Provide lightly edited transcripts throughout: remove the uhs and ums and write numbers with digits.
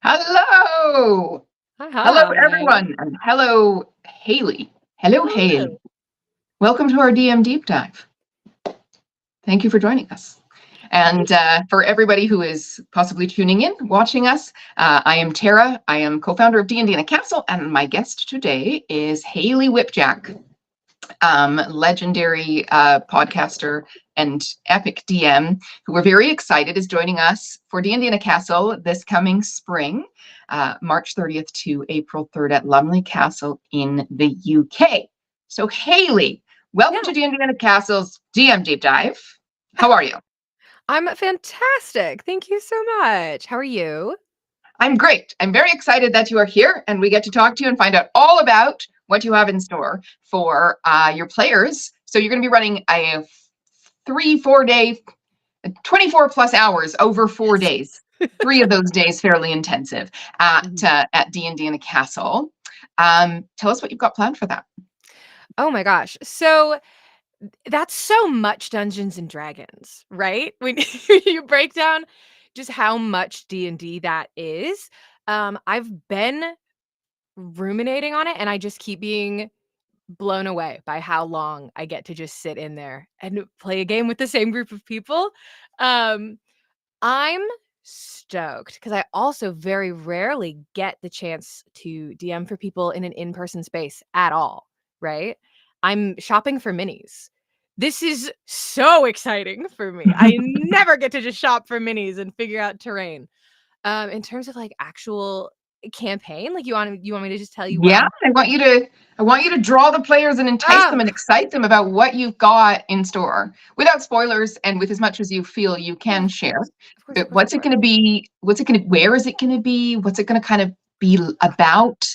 Hello. Hi, Hello, hi. everyone. And hello, Haley. Hello, Hello. Haley. Welcome to our DM Deep Dive. Thank you for joining us. And for everybody who is possibly tuning in, watching us, I am Tara. I am co-founder of D&D and a Castle, and my guest today is Haley Whipjack, legendary podcaster and epic DM, who we're very excited is joining us for D&D and a Castle this coming spring, March 30th to April 3rd at Lumley Castle in the UK. So Haley, welcome Yeah, to D&D and a Castle's DM Deep Dive. How are you? I'm fantastic. Thank you so much. How are you? I'm great. I'm very excited that you are here and we get to talk to you and find out all about what you have in store for your players. So you're going to be running a 3-4 day, 24 plus hours over 4 days. 3 of those days fairly intensive Mhm. at D&D in a Castle. Tell us what you've got planned for that. Oh my gosh. So that's so much Dungeons and Dragons, right? When you break down just how much D&D that is, I've been ruminating on it and I just keep being blown away by how long I get to just sit in there and play a game with the same group of people. Um, I'm stoked because I also very rarely get the chance to DM for people in an in-person space at all, right? I'm shopping for minis. This is so exciting for me. I never get to just shop for minis and figure out terrain. In terms of like actual campaign, like you want me to just tell you what Yeah, I'm. I want you to draw the players and entice Oh, them and excite them about what you've got in store without spoilers and with as much as you feel you yeah, can share. of course, of But course, of what's it course. going to be? Where is it going to be? What's it going to kind of be about?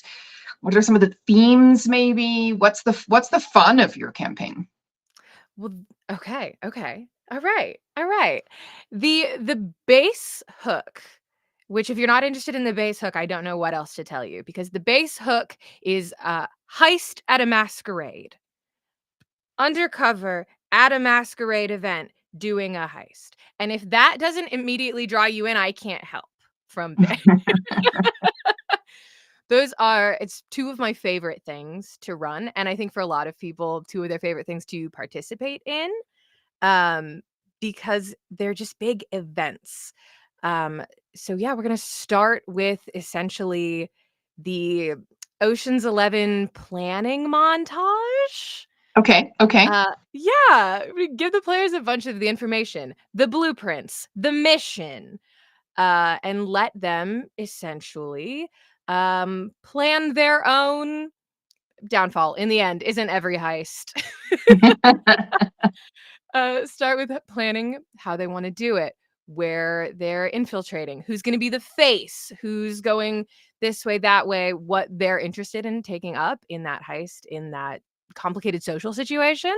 What are some of the themes maybe? What's the fun of your campaign? Well, okay, okay. All right. All right. The base hook, which if you're not interested in the base hook, I don't know what else to tell you because the base hook is heist at a masquerade. Undercover at a masquerade event doing a heist. And if that doesn't immediately draw you in, I can't help from there. It's two of my favorite things to run and I think for a lot of people two of their favorite things to participate in. um, because they're just big events. Um, so yeah, we're gonna start with essentially the Ocean's 11 planning montage. Okay, okay. Yeah, we give the players a bunch of the information, the blueprints, the mission, and let them essentially plan their own downfall. In the end, isn't every heist. Start with planning how they want to do it, where they're infiltrating, who's going to be the face, who's going this way, that way, what they're interested in taking up in that heist, in that complicated social situation,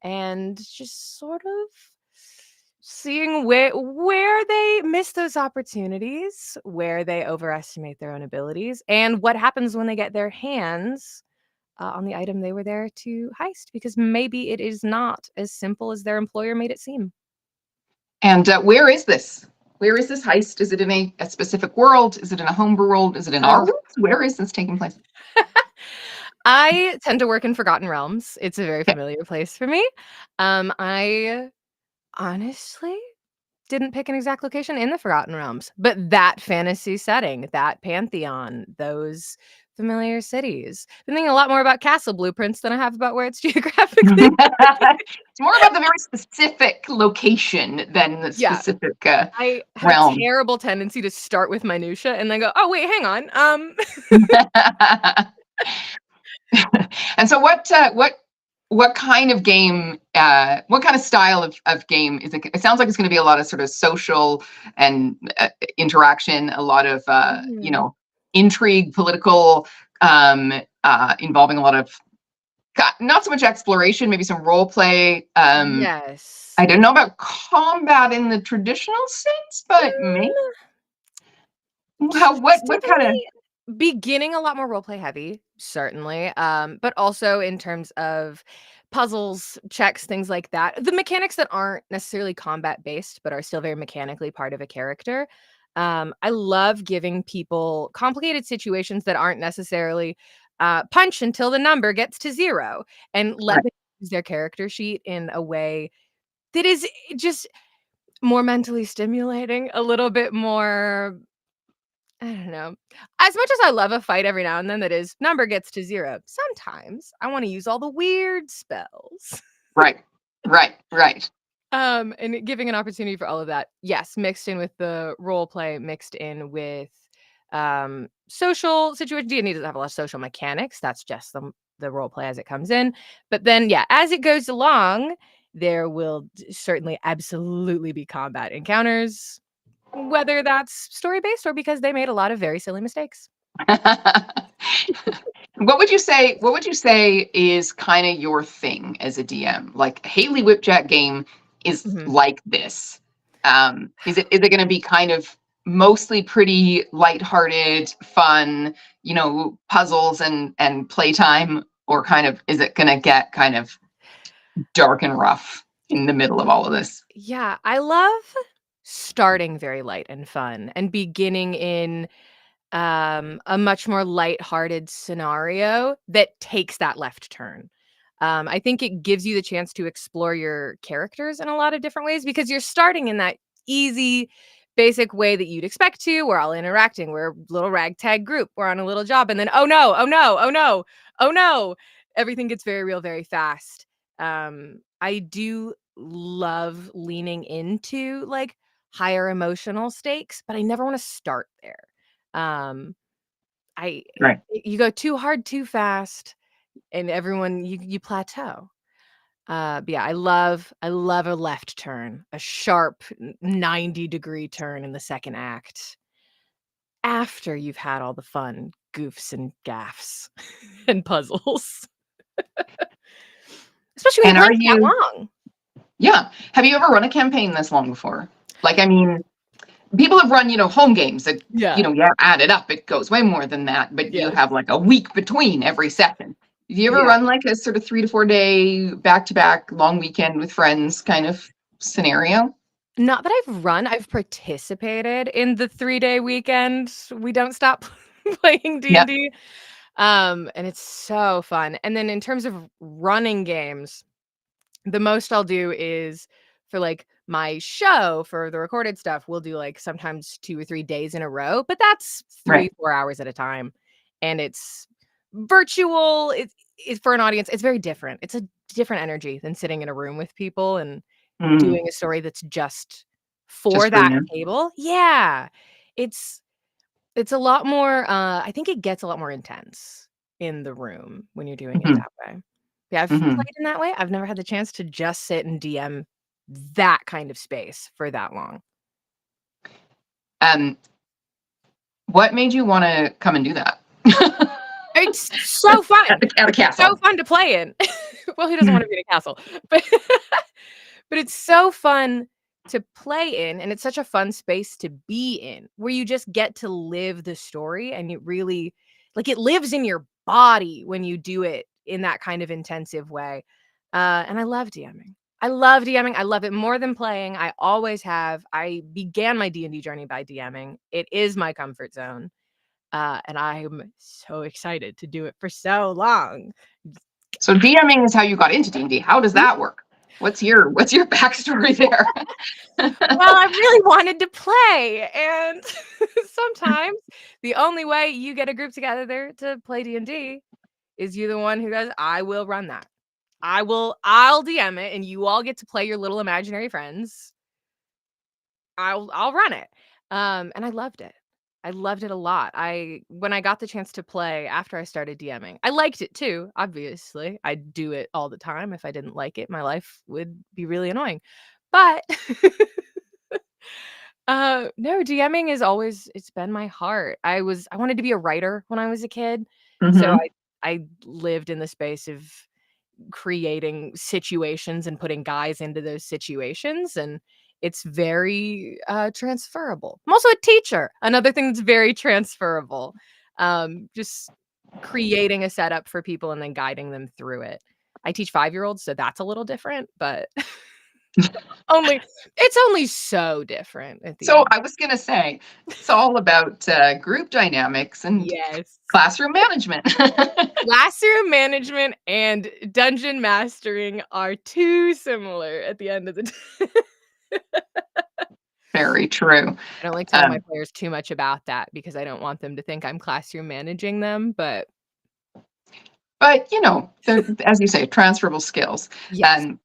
and just sort of seeing where they miss those opportunities, where they overestimate their own abilities, and what happens when they get their hands on the item they were there to heist because maybe it is not as simple as their employer made it seem. And where is this? Where is this heist? Is it in a specific world? Is it in a homebrew world? Is it in our Oh. world? Where is this taking place? I tend to work in Forgotten Realms. It's a very Okay. familiar place for me. I honestly didn't pick an exact location in the Forgotten Realms, but that fantasy setting, that pantheon, those familiar cities. Been thinking a lot more about castle blueprints than I have about where it's geographically. It's more about the very specific location than the Yeah, specific I have a realm. terrible tendency to start with minutia and then go, "Oh, wait, hang on, And so what kind of game, what kind of style of game is it? It sounds like it's going to be a lot of sort of social and interaction, a lot of Mhm. intrigue, political, involving a lot of not so much exploration, maybe some role play. Yes. I don't know about combat in the traditional sense, but maybe Mm, what kind of. definitely beginning a lot more roleplay heavy, certainly, but also in terms of puzzles, checks, things like that. The mechanics that aren't necessarily combat based, but are still very mechanically part of a character. I love giving people complicated situations that aren't necessarily punch until the number gets to 0, and let Right. them use their character sheet in a way that is just more mentally stimulating, a little bit more, I don't know. As much as I love a fight every now and then that is number gets to 0, sometimes I wanna use all the weird spells. Right. Right. Right. And giving an opportunity for all of that. Yes, mixed in with the role play, mixed in with social situations. D&D doesn't have a lot of social mechanics. That's just the role play as it comes in. But then, yeah, as it goes along, there will certainly absolutely be combat encounters, whether that's story based or because they made a lot of very silly mistakes. What would you say is kind of your thing as a DM? Like Haley Whipjack game is Mhm. like this. Is it going to be kind of mostly pretty lighthearted, fun, puzzles and playtime, or kind of is it going to get kind of dark and rough in the middle of all of this? Yeah, I love starting very light and fun and beginning in a much more lighthearted scenario that takes that left turn. I think it gives you the chance to explore your characters in a lot of different ways because you're starting in that easy, basic way that you'd expect to. We're all interacting. We're a little ragtag group. We're on a little job. And then, oh no, oh no, oh no, oh no. Everything gets very real very fast. I do love leaning into like higher emotional stakes, but I never want to start there. Um, I Right. you go too hard too fast and everyone you plateau. But yeah, I love a left turn, a sharp 90-degree turn in the second act after you've had all the fun goofs and gaffs and puzzles. Especially when And you're are playing for that you, long. yeah. Have you ever run a campaign this long before? Like, I mean, people have run, home games that, Yeah. you add it up, it goes way more than that, but you Yes. have like a week between every session. Have you ever Yeah. run like a sort of 3 to 4 day back to back long weekend with friends kind of scenario? Not that I've participated in the 3-day weekend. We don't stop playing Yeah. D&D. And it's so fun. And then in terms of running games, the most I'll do is for like my show for the recorded stuff, we'll do like sometimes 2 or 3 days in a row, but that's Right. 3, 4 hours at a time. And it's virtual. It's for an audience. It's very different. It's a different energy than sitting in a room with people and Mm, doing a story that's just for just for that you. table. Yeah. It's it's a lot more, I think it gets a lot more intense in the room when you're doing it Hmm. that way. Yeah, I've Hmm. played in that way. I've never had the chance to just sit and DM that kind of space for that long. Um, what made you want to come and do that? It's so fun. At a It's so castle. fun to play in. Well, he doesn't wanna be in a castle, but but it's so fun to play in, and it's such a fun space to be in, where you just get to live the story, and it really like, it lives in your body when you do it in that kind of intensive way, and I love DMing. I love DMing, I love it more than playing, I always have. I began my D&D journey by DMing. It is my comfort zone, and I'm so excited to do it for so long. So DMing is how you got into D&D. How does that work? What's your backstory there? Well, I really wanted to play, and sometimes the only way you get a group together there to play D&D is you the one who goes, "I will run that. I'll DM it, and you all get to play your little imaginary friends. I'll run it." And I loved it. I loved it a lot. When I got the chance to play after I started DMing, I liked it too, obviously. I'd do it all the time. If I didn't like it, my life would be really annoying. But no, DMing is always it's been my heart. I wanted to be a writer when I was a kid, so Hmm. I lived in the space of creating situations and putting guys into those situations, and it's very, transferable. I'm also a teacher, another thing that's very transferable. Just creating a setup for people and then guiding them through it. I teach 5-year-olds, so that's a little different, but Only it's only so different at the So end. I was gonna say, it's all about group dynamics and Yes. classroom management. Classroom management and dungeon mastering are too similar at the end of the day. Very true. I don't like telling my Um, players too much about that because I don't want them to think I'm classroom managing them, but but they're, as you say, transferable skills. yes. Um,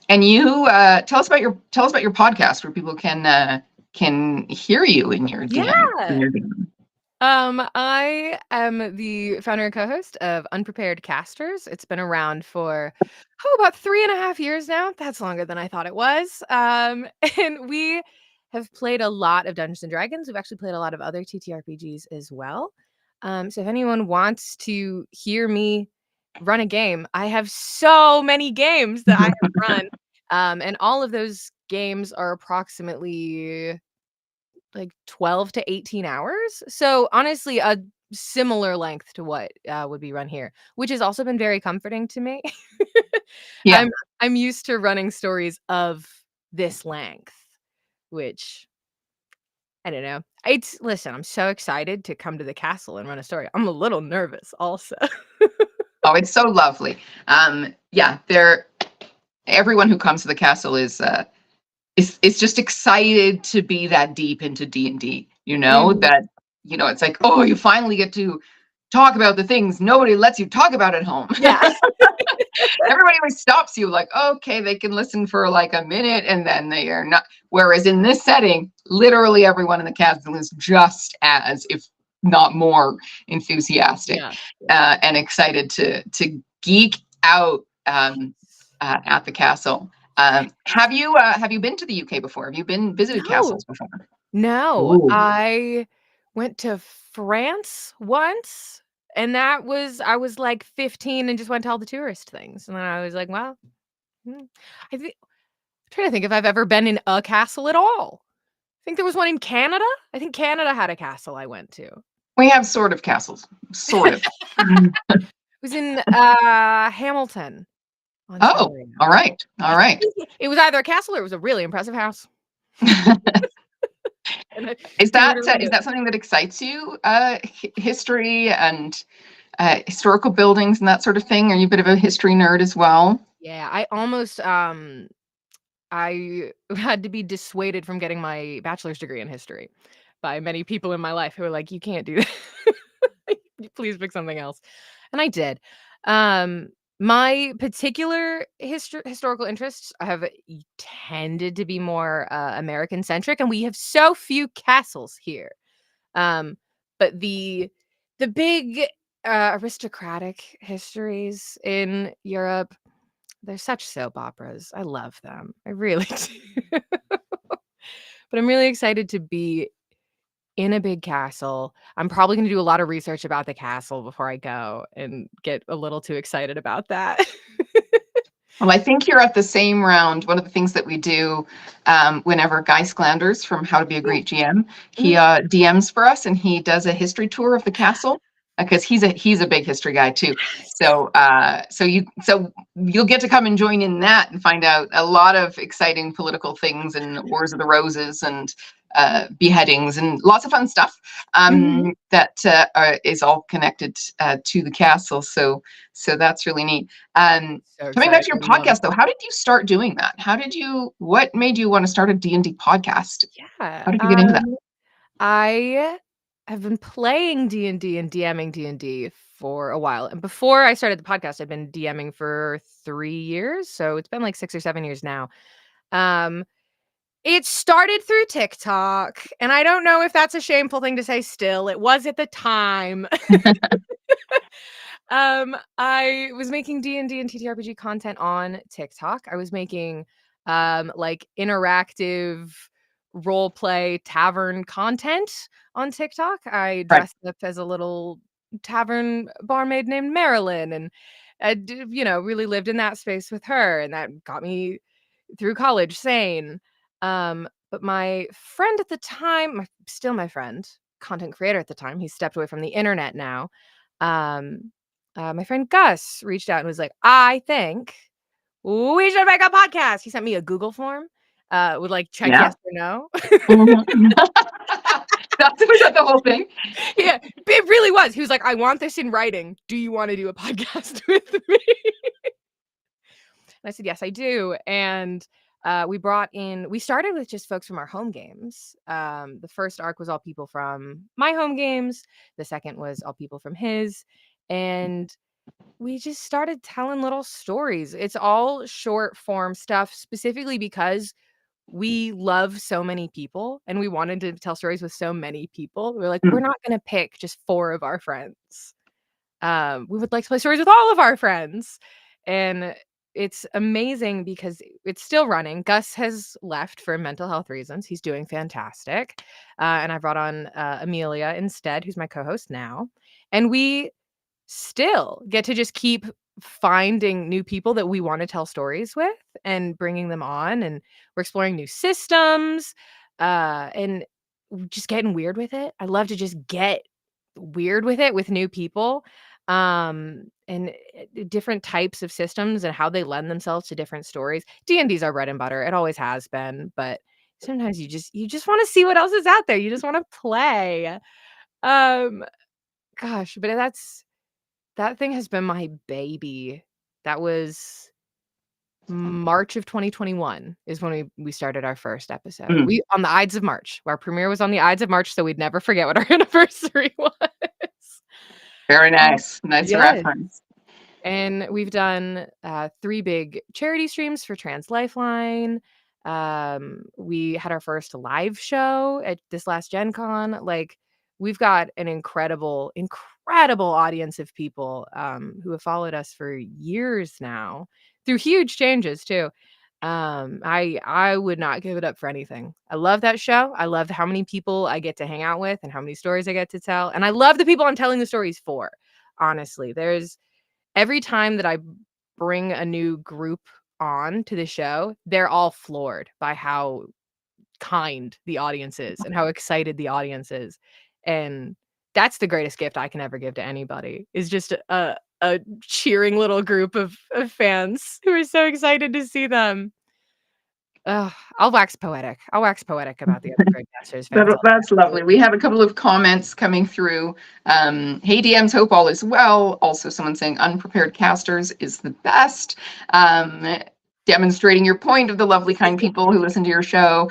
and you tell us about your podcast where people can hear you in your DM. In Yeah. your DM. I am the founder and co-host of Unprepared Casters. It's been around for about 3.5 years now. That's longer than I thought it was. And we have played a lot of Dungeons and Dragons. We've actually played a lot of other TTRPGs as well. So if anyone wants to hear me run a game, I have so many games that I have run. And all of those games are approximately like 12 to 18 hours. So honestly, a similar length to what would be run here, which has also been very comforting to me. Yeah. I'm I'm used to running stories of this length, which I don't know. It's listen, I'm so excited to come to the castle and run a story. I'm a little nervous also. Oh, it's so lovely. Yeah, everyone who comes to the castle is just excited to be that deep into D&D, Mhm. that it's like, oh, you finally get to talk about the things nobody lets you talk about at home. Yeah. Everybody always stops you like, okay, they can listen for like a minute and then they are not. Whereas in this setting, literally everyone in the castle is just as, if not more, enthusiastic Yeah. and excited to geek out at the castle. Have you been to the UK before? Have you been visited No. castles before? No, Ooh. I went to France once, and I was, like, 15 and just went to all the tourist things, and then I was like, "Well, hmm." I think trying to think if I've ever been in a castle at all. I think there was one in Canada? I think Canada had a castle I went to. We have sort of castles, sort of. It was in, Hamilton, Oh, Ontario. all right, all right. It was either a castle or it was a really impressive house, and I Is do that recommend is it. that something that excites you? History and historical buildings and that sort of thing. Are you a bit of a history nerd as well? Yeah, I had to be dissuaded from getting my bachelor's degree in history by many people in my life who were like, "You can't do that. Please pick something else." And I did. Um, my particular historical interests have tended to be more American centric, and we have so few castles here. Um, but the big aristocratic histories in Europe, they're such soap operas. I love them. I really do. But I'm really excited to be in a big castle. I'm probably gonna do a lot of research about the castle before I go and get a little too excited about that. Well, I think you're at the same round. One of the things that we do whenever Guy Sklanders from How to Be a Yeah. Great GM, he Mhm. DMs for us and he does a history tour of the castle because he's a big history guy too. Yes. So you'll get to come and join in that and find out a lot of exciting political things and Wars of the Roses and beheadings and lots of fun stuff Mhm. that is all connected to the castle. So that's really neat. Um, So Coming back to excited. your I love podcast though, it. how did you start doing that? What made you want to start a D&D podcast? Yeah. How did you get into that? I have been playing D&D and DMing D&D for a while, and before I started the podcast, I've been DMing for 3 years, so it's been, like, 6 or 7 years now. Um, it started through TikTok, and I don't know if that's a shameful thing to say still, it was at the time. I was making D&D and TTRPG content on TikTok. I was making, like, interactive role play tavern content on TikTok. I Right. dressed up as a little tavern barmaid named Marilyn, and I really lived in that space with her, and that got me through college sane. But my friend at the time, still my friend, content creator at the time, he stepped away from the internet now. Um, my friend Gus reached out and was like, "I think we should make a podcast. He sent me a Google form with like check Yeah. yes or no. Mhm. Was that the whole thing? Yeah, it really was. He was like, I want this in writing. Do you want to do a podcast with me? And I said, yes, I do. And we started with just folks from our home games. The first arc was all people from my home games. The second was all people from his. And we just started telling little stories. It's all short form stuff, specifically because we love so many people and we wanted to tell stories with so many people. We're like, we're not going to pick just 4 of our friends. We would like to play stories with all of our friends. And it's amazing because it's still running. Gus has left for mental health reasons. He's doing fantastic. And I brought on Amelia instead, who's my co-host now. And we still get to just keep finding new people that we want to tell stories with and bringing them on. And we're exploring new systems and just getting weird with it. I love to just get weird with it with new people and different types of systems and how they lend themselves to different stories. D&D's our bread and butter. It always has been, but sometimes you just want to see what else is out there. You just want to play. Um gosh, but that thing has been my baby. That was March of 2021 is when we started our first episode. Mm. We on the Ides of March. Our premiere was on the Ides of March, so we'd never forget what our anniversary was. Very nice. Nice Yes. reference. And we've done 3 big charity streams for Trans Lifeline. We had our first live show at this last Gen Con. Like, we've got an incredible audience of people who have followed us for years now through huge changes too. I would not give it up for anything. I love that show. I love how many people I get to hang out with and how many stories I get to tell. And I love the people I'm telling the stories for. Honestly, there's every time that I bring a new group on to the show, they're all floored by how kind the audience is and how excited the audience is. And that's the greatest gift I can ever give to anybody is just a cheering little group of fans who are so excited to see them. I'll wax poetic. I'll wax poetic about the Unprepared Casters fans. That's lovely. We have a couple of comments coming through. Hey DMs, hope all is well. Also, someone saying Unprepared Casters is the best. Demonstrating your point of the lovely, kind people who listen to your show.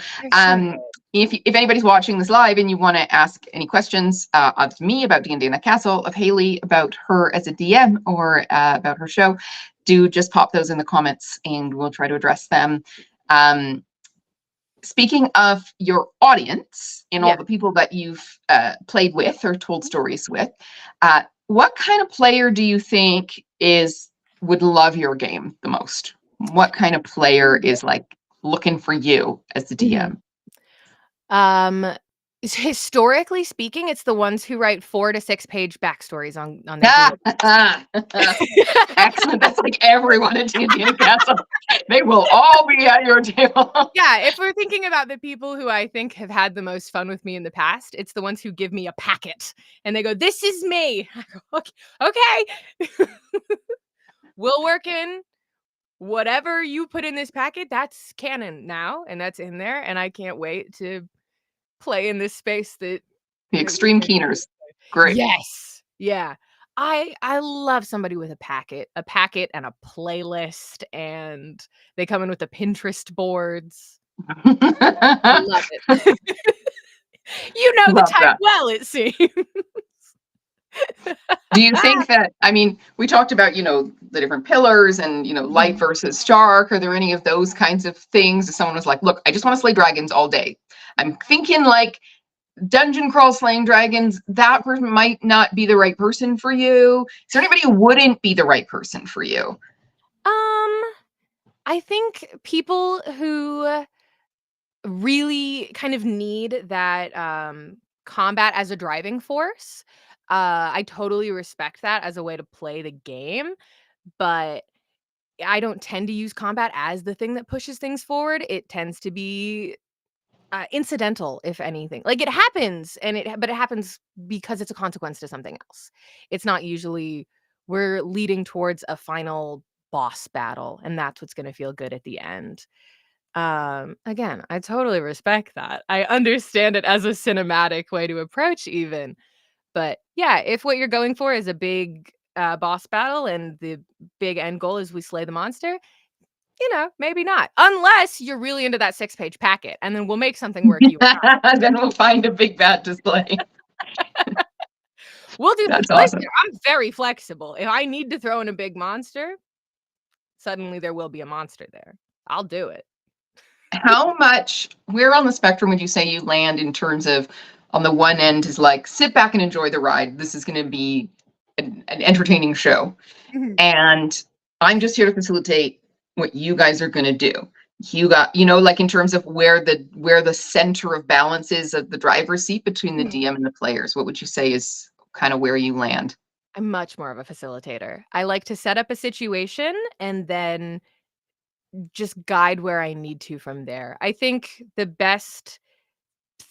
If anybody's watching this live and you want to ask any questions of me about D&D in the Castle, of Haley about her as a DM, or about her show, do just pop those in the comments and we'll try to address them. Speaking of your audience and all the people that you've played with or told stories with, what kind of player do you think would love your game the most? What kind of player is like looking for you as the DM? Historically speaking, it's the ones who write 4 to 6 page backstories on their Excellent. That's like everyone at D&D Castle. They will all be at your table. Yeah, if we're thinking about the people who I think have had the most fun with me in the past, it's the ones who give me a packet and they go, "This is me." I go, okay. We'll work in whatever you put in this packet. That's canon now, and that's in there, and I can't wait to play in this space that the extreme keeners. Great. Yes. Yeah. I love somebody with a packet and a playlist, and they come in with the Pinterest boards. I love it. You know the type well, it seems. Do you think that, I mean, we talked about, the different pillars and, light versus dark. Are there any of those kinds of things? If someone was like, look, I just want to slay dragons all day. I'm thinking like dungeon crawl slaying dragons, that person might not be the right person for you. Is there anybody who wouldn't be the right person for you? I think people who really kind of need that combat as a driving force. I totally respect that as a way to play the game, but I don't tend to use combat as the thing that pushes things forward. It tends to be incidental, if anything. Like, it happens, but it happens because it's a consequence to something else. It's not usually we're leading towards a final boss battle, and that's what's gonna feel good at the end. Again, I totally respect that. I understand it as a cinematic way to approach even. But yeah, if what you're going for is a big boss battle and the big end goal is we slay the monster, maybe not. Unless you're really into that 6-page packet, and then we'll make something work you and Then we'll find a big bad display. we'll do That's listen, awesome. I'm very flexible. If I need to throw in a big monster, suddenly there will be a monster there. I'll do it. How much, where on the spectrum would you say you land in terms of, on the one end is like, sit back and enjoy the ride. This is going to be an entertaining show. Mhm. And I'm just here to facilitate what you guys are going to do. You got, like in terms of where the center of balance is of the driver's seat between the Mhm. DM and the players. What would you say is kind of where you land? I'm much more of a facilitator. I like to set up a situation and then just guide where I need to from there. I think the best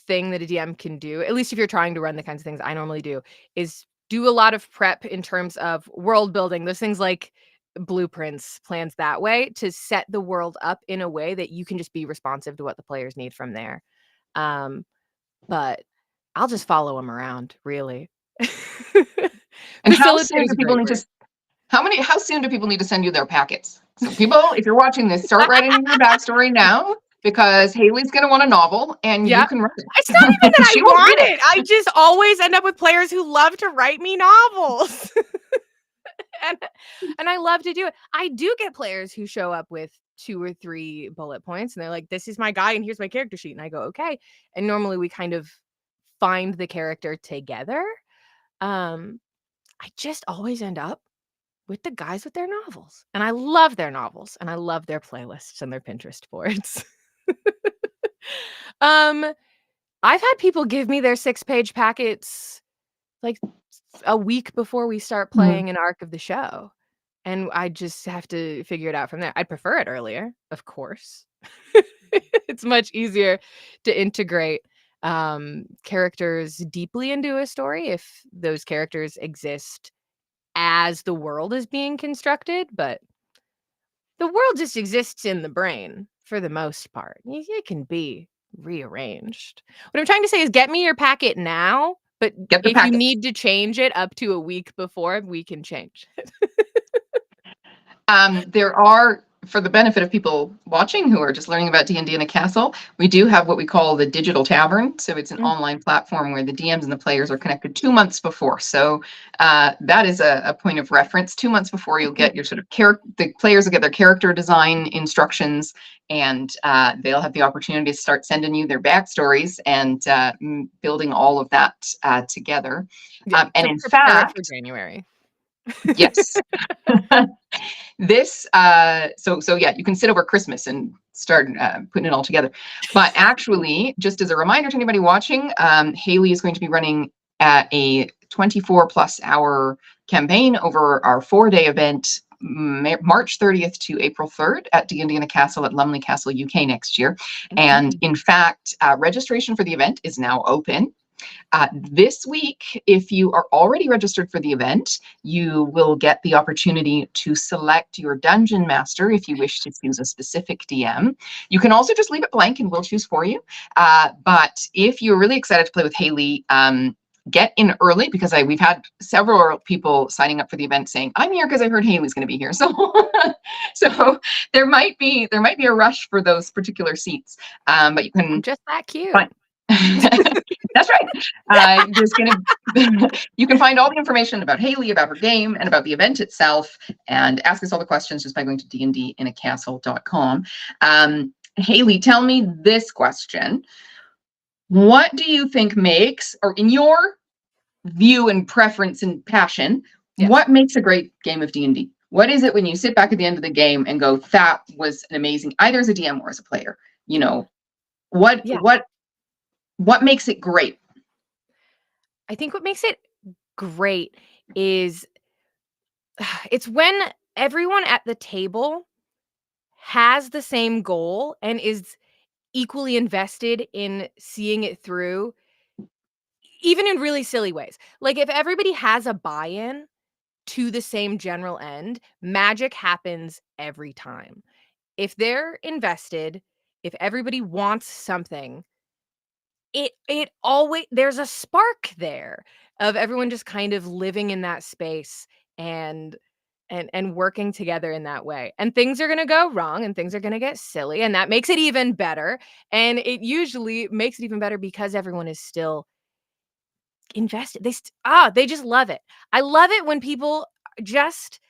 thing that a DM can do, at least if you're trying to run the kinds of things I normally do, is do a lot of prep in terms of world building. Those things like blueprints, plans that way to set the world up in a way that you can just be responsive to what the players need from there. Um, but I'll just follow them around, really. And how Facilitator soon is do a people great need word. to how soon do people need to send you their packets? So people, if you're watching this, start writing your backstory now because Haley's going to want a novel and you Yeah. can write It's not even it. that I She will read want it. it. I just always end up with players who love to write me novels. and and I love to do it. I do get players who show up with 2 or 3 bullet points and they're like, "This is my guy and here's my character sheet." And I go, "Okay." And normally we kind of find the character together. Um, I just always end up with the guys with their novels. And I love their novels and I love their playlists and their Pinterest boards. um, I've had people give me their 6-page packets like a week before we start Mhm. playing an arc of the show. And I just have to figure it out from there. I'd prefer it earlier, of course. It's much easier to integrate characters deeply into a story if those characters exist as the world is being constructed, but the world just exists in the brain for the most part. It can be rearranged. What I'm trying to say is get me your packet now, but Get the if you packets. need to change it up to a week before, we can change it. There are, for the benefit of people watching who are just learning about D&D in a castle, we do have what we call the digital tavern. So it's an Mm, online platform where the DMs and the players are connected 2 months before. So that is a point of reference. 2 months before you'll get your sort of character, the players will get their character design instructions and they'll have the opportunity to start sending you their backstories and building all of that together. yeah, And to in prepare it for fact, January. yes. This so yeah, you can sit over Christmas and start putting it all together. But actually, just as a reminder to anybody watching, Haley is going to be running a 24 plus hour campaign over our 4-day event, March 30th to April 3rd at D&D in a Castle at Lumley Castle, UK next year. And Mhm. in fact, registration for the event is now open. This week, if you are already registered for the event, you will get the opportunity to select your dungeon master if you wish to choose a specific DM. You can also just leave it blank and we'll choose for you. But if you're really excited to play with Haley, get in early because we've had several people signing up for the event saying, "I'm here because I heard Haley's going to be here." So, so there might be a rush for those particular seats, but you I'm can just that cute. find. That's right. There's gonna you can find all the information about Haley, about her game, and about the event itself, and ask us all the questions just by going to dndinacastle.com. Haley, tell me this question: what do you think makes, or in your view and preference and passion, Yes. what makes a great game of D&D? What is it when you sit back at the end of the game and go, "That was an amazing," either as a DM or as a player? You know, what Yeah. what what makes it great? I think what makes it great is it's when everyone at the table has the same goal and is equally invested in seeing it through, even in really silly ways. Like, if everybody has a buy-in, to the same general end, magic happens every time. If they're invested, if everybody wants something, it always there's a spark there of everyone just kind of living in that space and and working together in that way. And things are gonna go wrong and things are gonna get silly, and that makes it even better. And it usually makes it even better because everyone is still invested. They just love it. I love it when people just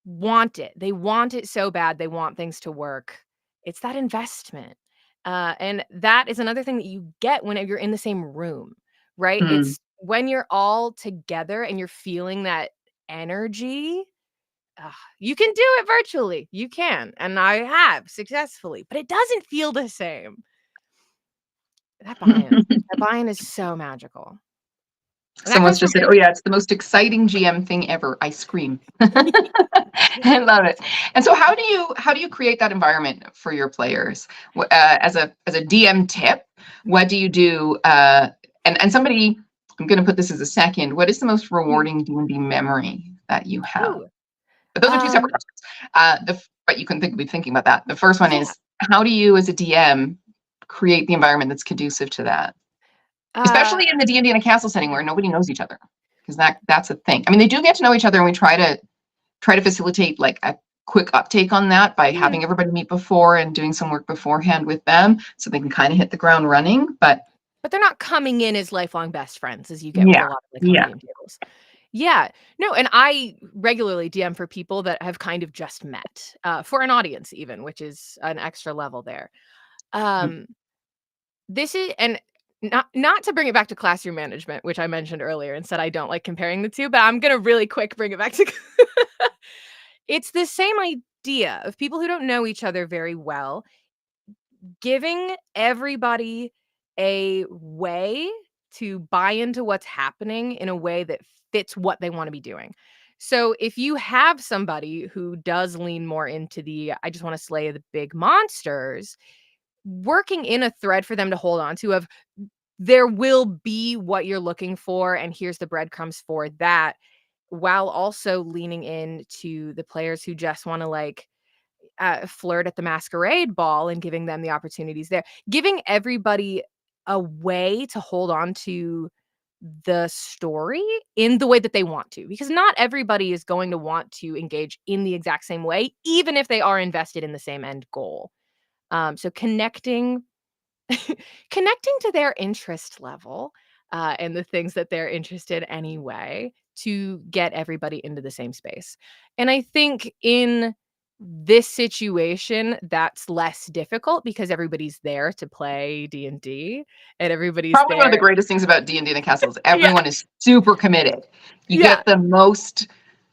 want it. They want it so bad. They want things to work. It's that investment. And that is another thing that you get when you're in the same room, right? Hmm. It's when you're all together and you're feeling that energy. You can do it virtually. You can. And I have successfully, but it doesn't feel the same. That buy-in. That buy-in is so magical. And that Someone's comes from just said, "Oh yeah, it's the most exciting GM thing ever. Ice cream." I love it. And so, how do you create that environment for your players? As a DM tip, what do you do? And somebody, I'm going to put this as a second. What is the most Mhm. rewarding D&D memory that you have? Ooh, But those are two um, separate questions. But you can be thinking about that. The first one yeah, is, how do you, as a DM, create the environment that's conducive to that? uh, Especially in the D&D in a castle setting where nobody knows each other, because that's a thing. I mean, they do get to know each other, and we try to facilitate like a quick uptake on that by mhm. having everybody meet before and doing some work beforehand with them so they can kind of hit the ground running. But But they're not coming in as lifelong best friends as you get with yeah, a lot of, like, home yeah. game tables. Yeah. No, and I regularly DM for people that have kind of just met, for an audience even, which is an extra level there. Um, this is and not to bring it back to classroom management, which I mentioned earlier and said I don't like comparing the 2, but I'm gonna really quick bring it back to it's the same idea of people who don't know each other very well, giving everybody a way to buy into what's happening in a way that fits what they want to be doing. So if you have somebody who does lean more into the I just want to slay the big monsters, working in a thread for them to hold on to of there will be what you're looking for and here's the breadcrumbs for that, while also leaning into the players who just want to like flirt at the masquerade ball and giving them the opportunities there. Giving everybody a way to hold on to the story in the way that they want to, because not everybody is going to want to engage in the exact same way, even if they are invested in the same end goal. So connecting to their interest level, and the things that they're interested anyway to get everybody into the same space. And I think in this situation, that's less difficult because everybody's there to play D&D and everybody's Probably one of there. the greatest things about D&D and the castle is Yeah, everyone is super committed. You yeah, get the most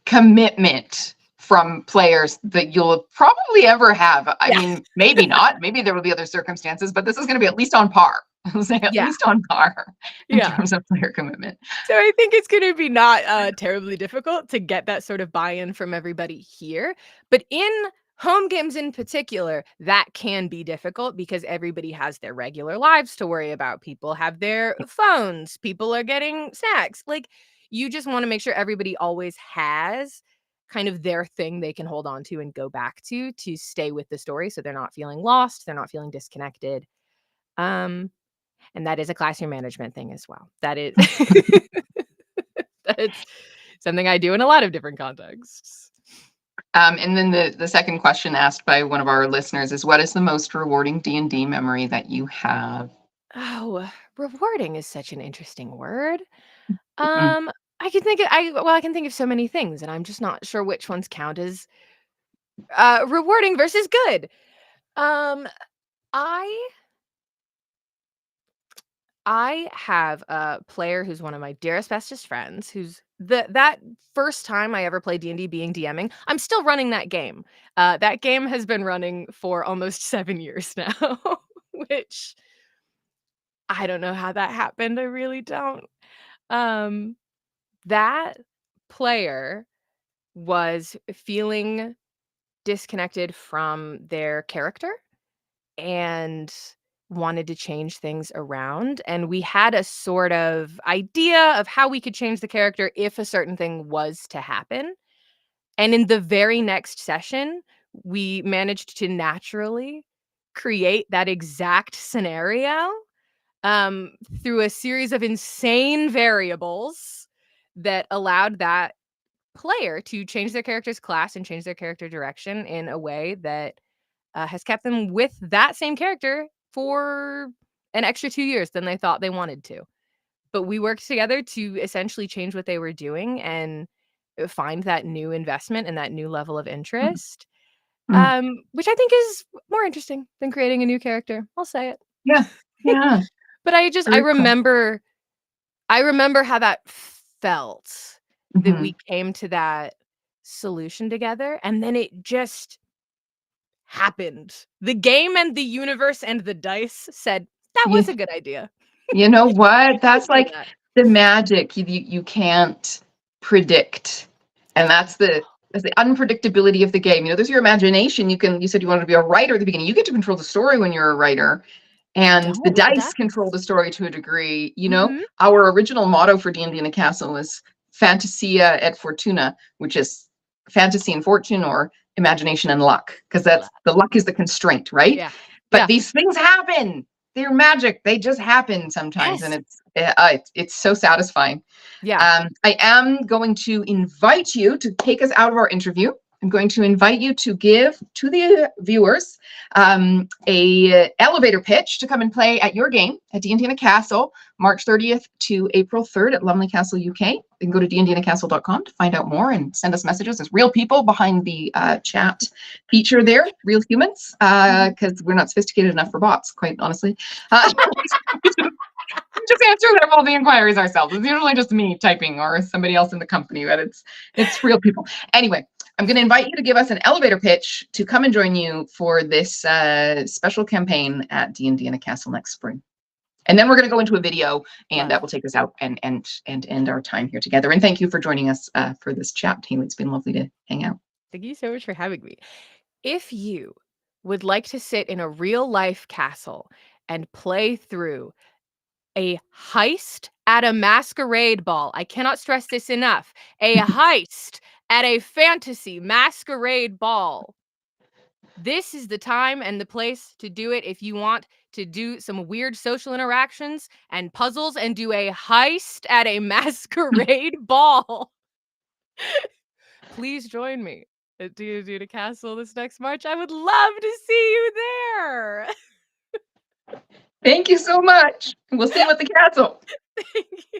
commitment from players that you'll probably ever have. I yeah, mean, maybe not. Maybe there will be other circumstances, but this is going to be at least on par. I'll say at yeah, least on par in yeah. terms of player commitment. So I think it's gonna be not, terribly difficult to get that sort of buy-in from everybody here, but in home games in particular, that can be difficult because everybody has their regular lives to worry about. People have their phones, people are getting snacks, like, you just wanna make sure everybody always has kind of their thing they can hold on to and go back to stay with the story so they're not feeling lost, they're not feeling disconnected. Um, and that is a classroom management thing as well. That is That's something I do in a lot of different contexts. And then the second question asked by one of our listeners is, what is the most rewarding D&D memory that you have? Oh, rewarding is such an interesting word. Mm. Um, I can think of so many things, and I'm just not sure which ones count as, rewarding versus good. Um, I I have a player who's one of my dearest, bestest friends, who's that first time I ever played D&D being DMing, I'm still running that game. That game has been running for almost 7 years now, which I don't know how that happened, I really don't. Um, that player was feeling disconnected from their character and wanted to change things around, and we had a sort of idea of how we could change the character if a certain thing was to happen. And in the very next session, we managed to naturally create that exact scenario, um, through a series of insane variables that allowed that player to change their character's class and change their character direction in a way that has kept them with that same character for an extra 2 years than they thought they wanted to. But we worked together to essentially change what they were doing and find that new investment and that new level of Mm, interest, mm. which I think is more interesting than creating a new character. I'll say it. Yeah. Yeah. But I Very cool. remember how that felt, that Mhm. we came to that solution together, and then it just happened. The game and the universe and the dice said, "That was a Yeah. good idea. You know what? Let's That's do like that." the magic you can't predict. And that's the unpredictability of the game. You know, there's your imagination. You said you wanted to be a writer at the beginning. You get to control the story when you're a writer. You And the don't with the dice control dice. the story to a degree. You know, Mhm. our original motto for D&D in a Castle was Fantasia et Fortuna, which is fantasy and fortune, or imagination and luck, because that's Love. the luck is the constraint, right? Yeah. But Yeah. these things happen. They're magic. They just happen sometimes, and Yes. it's so satisfying. Yeah. I am going to invite you to take us out of our interview. I'm going to invite you to give to the viewers a elevator pitch to come and play at your game at D&D in a Castle, March 30th to April 3rd at Lumley Castle, UK. You can go to dndinacastle.com to find out more and send us messages. There's real people behind the chat feature there, real humans, Mhm. because we're not sophisticated enough for bots, quite honestly. Just answer all the inquiries ourselves. It's usually just me typing or somebody else in the company, but it's real people. Anyway, I'm going to invite you to give us an elevator pitch to come and join you for this special campaign at D&D in a Castle next spring. And then we're going to go into a video, and that Love. will take us out and end our time here together. And thank you for joining us for this chat, Haley. It's been lovely to hang out. Thank you so much for having me. If you would like to sit in a real life castle and play through a heist at a masquerade ball, I cannot stress this enough, a heist at a fantasy masquerade ball, this is the time and the place to do it. If you want to do some weird social interactions and puzzles and do a heist at a masquerade ball, please join me at D&D Castle this next March. I would love to see you there. Thank you so much. We'll see you at the castle. Thank you.